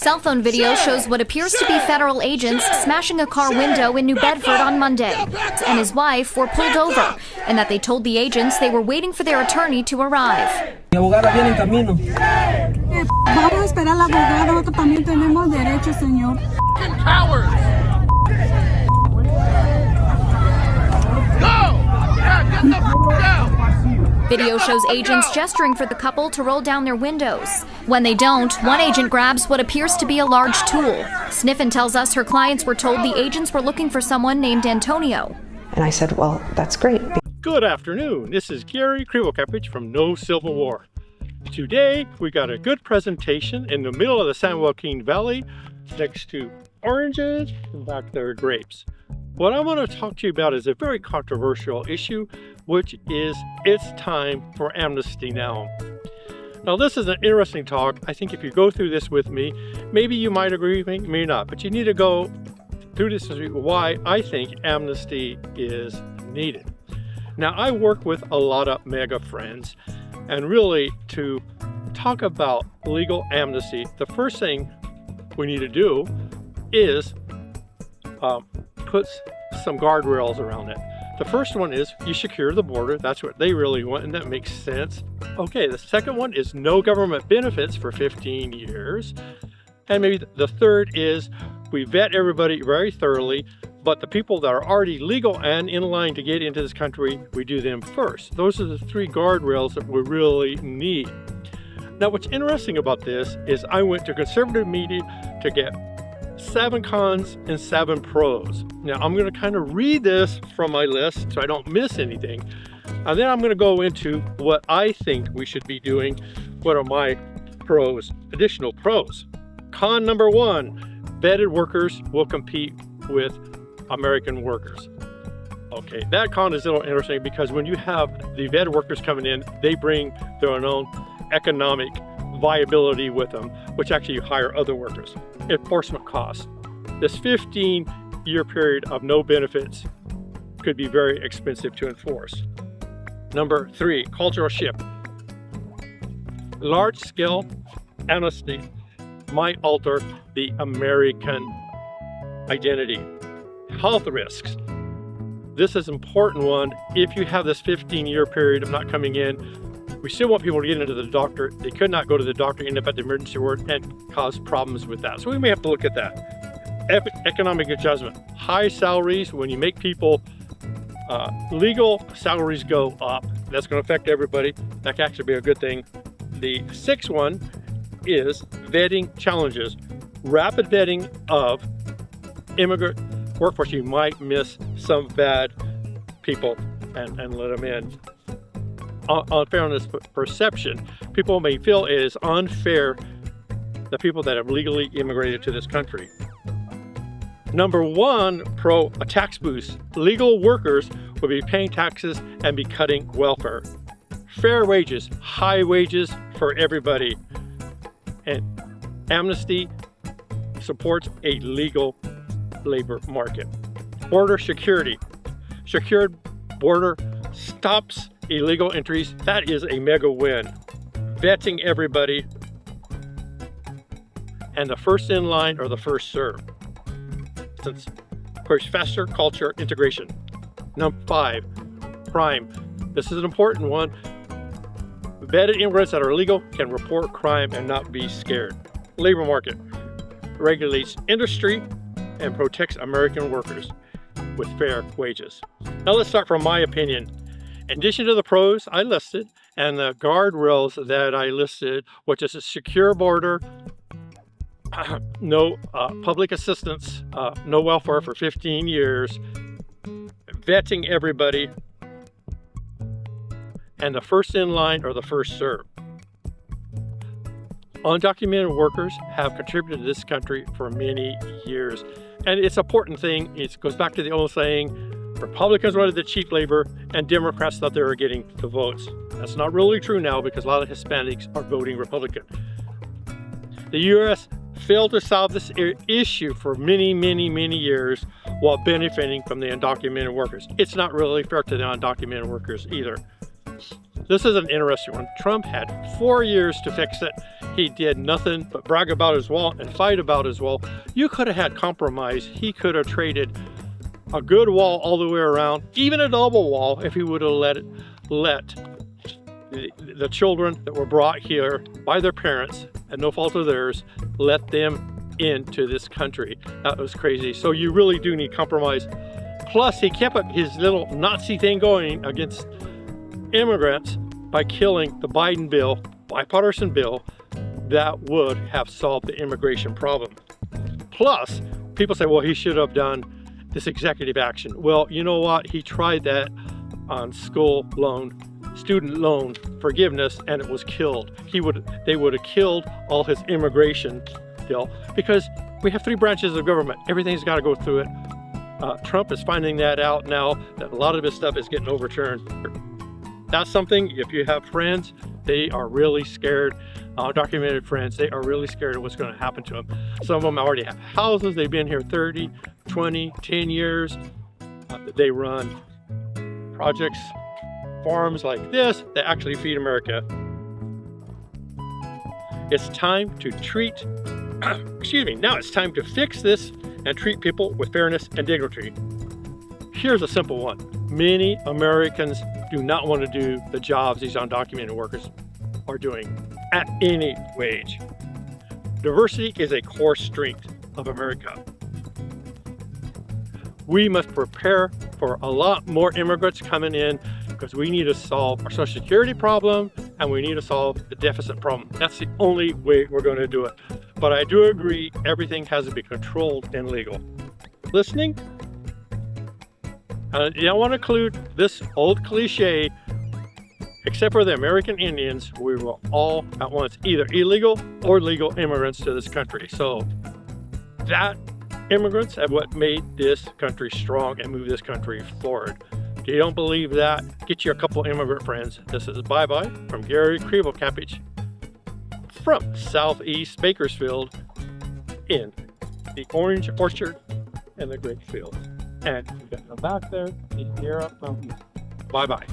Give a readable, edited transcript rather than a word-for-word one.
Cell phone video shows what appears to be federal agents smashing a car window in New Bedford on Monday, and his wife were pulled over, and that they told the agents they were waiting for their attorney to arrive. Mi abogada viene en camino. Vamos a esperar al abogado, nosotros también tenemos derecho, señor. Cowards! Go! Yeah, get the f*** down! Video shows agents gesturing for the couple to roll down their windows. When they don't, one agent grabs what appears to be a large tool. Sniffen tells us her clients were told the agents were looking for someone named Antonio. And I said, well, that's great. Good afternoon. This is Gary Krivokapich from No Civil War. Today, we got a good presentation in the middle of the San Joaquin Valley next to oranges and back there grapes. What I want to talk to you about is a very controversial issue, which is it's time for amnesty now. Now, this is an interesting talk. I think if you go through this with me, maybe you might agree with me, maybe not, but you need to go through this to see why I think amnesty is needed. Now, I work with a lot of MAGA friends, and really to talk about legal amnesty, the first thing we need to do is put some guardrails around it. The first one is you secure the border. That's what they really want, and that makes sense. Okay, the second one is no government benefits for 15 years. And maybe the third is we vet everybody very thoroughly, but the people that are already legal and in line to get into this country, we do them first. Those are the three guardrails that we really need. Now, what's interesting about this is I went to conservative media to get 7 cons and 7 pros. Now, I'm going to kind of read this from my list so I don't miss anything. And then I'm going to go into what I think we should be doing. What are my pros, additional pros? Con number 1, vetted workers will compete with American workers. Okay, that con is a little interesting because when you have the vetted workers coming in, they bring their own economic viability with them, which actually hire other workers. Enforcement costs. This 15-year period of no benefits could be very expensive to enforce. Number 3, cultural shift. Large-scale amnesty might alter the American identity. Health risks. This is an important one. If you have this 15-year period of not coming in, we still want people to get into the doctor. They could not go to the doctor, end up at the emergency ward, and cause problems with that. So we may have to look at that. Economic adjustment. High salaries, when you make people legal, salaries go up. That's going to affect everybody. That can actually be a good thing. The 6th one is vetting challenges. Rapid vetting of immigrant workforce. You might miss some bad people and let them in. Unfairness perception. People may feel it is unfair the people that have legally immigrated to this country. Number 1, pro, a tax boost. Legal workers will be paying taxes and be cutting welfare. Fair wages, high wages for everybody. And amnesty supports a legal labor market. Border security. Secured border stops illegal entries. That is a mega win. Vetting everybody. And the first in line or the first served. Since, of course, faster culture integration. Number 5, crime. This is an important one. Vetted immigrants that are legal can report crime and not be scared. Labor market regulates industry and protects American workers with fair wages. Now let's start from my opinion. In addition to the pros I listed and the guardrails that I listed, which is a secure border, no public assistance, no welfare for 15 years, vetting everybody, and the first in line or the first served. Undocumented workers have contributed to this country for many years. And it's an important thing. It goes back to the old saying, Republicans wanted the cheap labor and Democrats thought they were getting the votes. That's not really true now because a lot of Hispanics are voting Republican. The U.S. failed to solve this issue for many years while benefiting from the undocumented workers. It's not really fair to the undocumented workers either. This is an interesting one. Trump had 4 years to fix it. He did nothing but brag about his wall and fight about his wall. You could have had compromise. He could have traded a good wall all the way around, even a double wall, if he would have let the children that were brought here by their parents, at no fault of theirs, let them into this country. That was crazy. So you really do need compromise. Plus, he kept up his little Nazi thing going against immigrants by killing the Biden bill, bipartisan bill, that would have solved the immigration problem. Plus, people say, well, he should have done this executive action. Well, you know what? He tried that on student loan forgiveness, and it was killed. They would have killed all his immigration bill, because we have 3 branches of government. Everything's got to go through it. Trump is finding that out now, that a lot of his stuff is getting overturned. That's something, if you have friends, they are really scared, documented friends, they are really scared of what's going to happen to them. Some of them already have houses, they've been here 30, 20, 10 years. They run projects, farms like this that actually feed America. It's time to treat, now it's time to fix this and treat people with fairness and dignity. Here's a simple one. Many Americans do not want to do the jobs these undocumented workers are doing at any wage. Diversity is a core strength of America. We must prepare for a lot more immigrants coming in, because we need to solve our Social Security problem and we need to solve the deficit problem. That's the only way we're going to do it. But I do agree, everything has to be controlled and legal. Listening? You don't want to include this old cliche, except for the American Indians, we were all at once either illegal or legal immigrants to this country. So that immigrants have what made this country strong and moved this country forward. If you don't believe that, get you a couple immigrant friends. This is bye-bye from Gary Krivokapich from Southeast Bakersfield in the orange orchard and the grape field. And you got to come back there, take care of them. Bye-bye.